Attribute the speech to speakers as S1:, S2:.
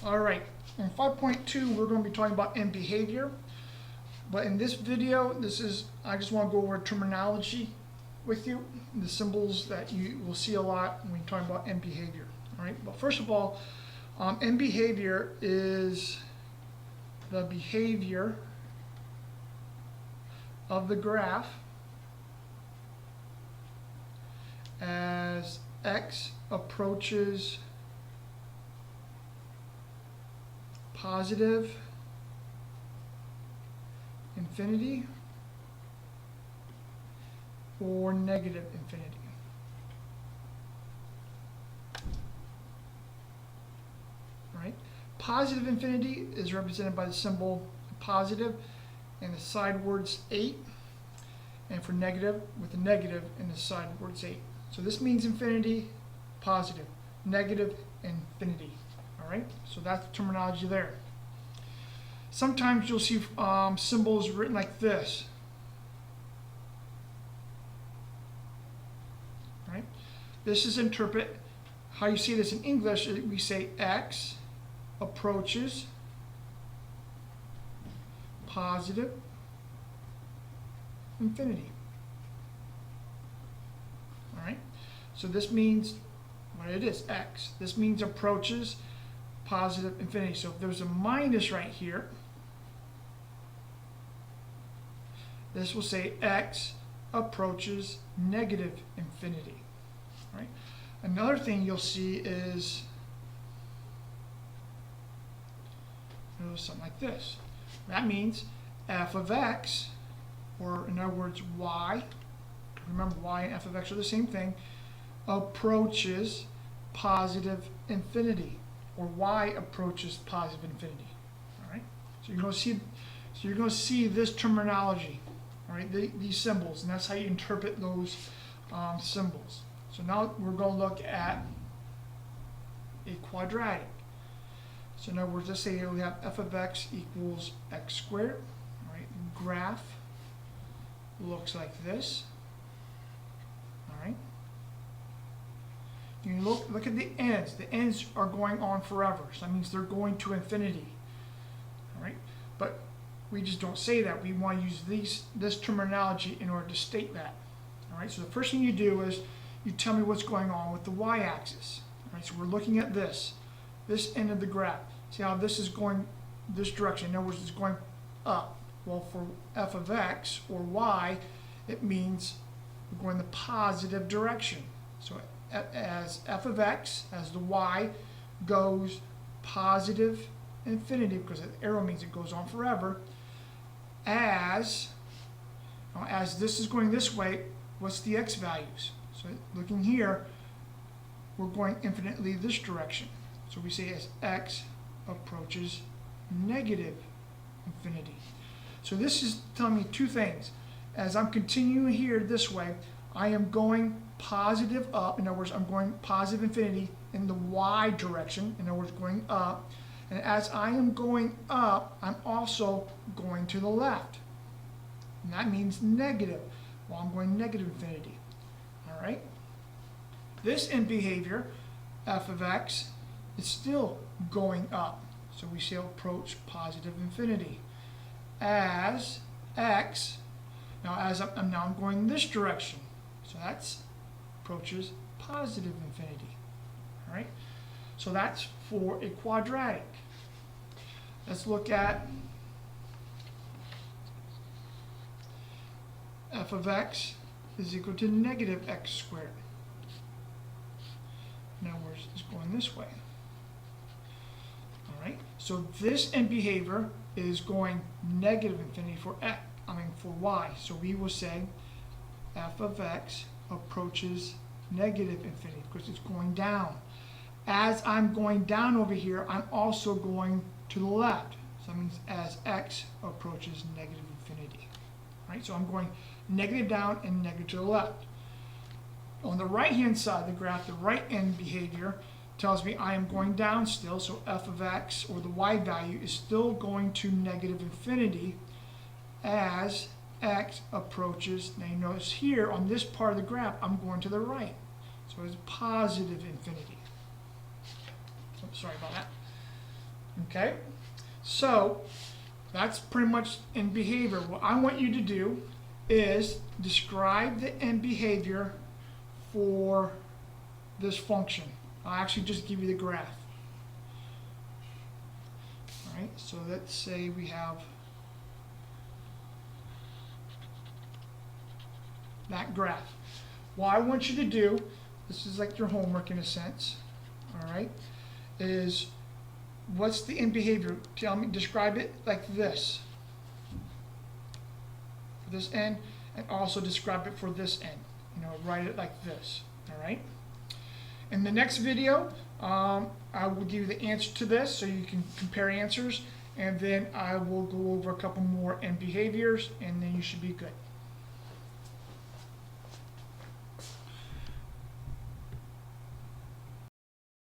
S1: All right, in 5.2, we're going to be talking about end behavior. But in this video, I just want to go over terminology with you, the symbols that you will see a lot when you're talking about end behavior. All right, but first of all, end behavior is the behavior of the graph as x approaches positive infinity or negative infinity. Right? Positive infinity is represented by the symbol positive and the sidewards 8, and for negative with the negative and the sidewards 8. So this means infinity, positive, negative, infinity. All right, so that's the terminology there. Sometimes you'll see symbols written like this. Right? This is interpret how you see this in English. We say x approaches positive infinity. All right? So this means what it is, x. This means approaches positive infinity. So if there's a minus right here, this will say x approaches negative infinity. Right? Another thing you'll see is something like this. That means f of x, or in other words y, remember y and f of x are the same thing, approaches positive infinity, or y approaches positive infinity. All right? So you're going to see this terminology, all right? These symbols, and that's how you interpret those symbols. So now we're going to look at a quadratic. So in other words, let's say we have f of x equals x squared. All right? The graph looks like this. All right? You look at the ends. The ends are going on forever. So that means they're going to infinity. All right? But we just don't say that. We want to use this terminology in order to state that. All right? So the first thing you do is you tell me what's going on with the y-axis. All right? So we're looking at this end of the graph. See how this is going this direction. In other words, it's going up. Well, for f of x or y, it means we're going the positive direction. So as f of x, as the y goes positive infinity, because the arrow means it goes on forever, as this is going this way, what's the x values? So looking here, we're going infinitely this direction. So we say as x approaches negative infinity. So this is telling me two things. As I'm continuing here this way, I am going positive up. In other words, I'm going positive infinity in the y direction. In other words, going up. And as I am going up, I'm also going to the left. And that means negative. Well, I'm going negative infinity. All right? This end behavior, f of x, is still going up. So we say approach positive infinity. As x, now I'm going this direction. So that's approaches positive infinity. All right? So that's for a quadratic. Let's look at f of x is equal to negative x squared. In other words, it's going this way. All right? So this end behavior is going negative infinity for y. So we will say f of x approaches negative infinity because it's going down. As I'm going down over here, I'm also going to the left. So that means as x approaches negative infinity. Right? So I'm going negative down and negative to the left. On the right-hand side of the graph, the right end behavior tells me I am going down still, so f of x, or the y value, is still going to negative infinity as x approaches. Now you notice here on this part of the graph, I'm going to the right. So it's positive infinity. Oh, sorry about that. Okay, so that's pretty much end behavior. What I want you to do is describe the end behavior for this function. I'll actually just give you the graph. All right, so let's say we have that graph. What I want you to do, this is like your homework in a sense, all right, is what's the end behavior? Tell me, describe it like this for this end, and also describe it for this end. You know, write it like this, all right? In the next video, I will give you the answer to this so you can compare answers, and then I will go over a couple more end behaviors, and then you should be good.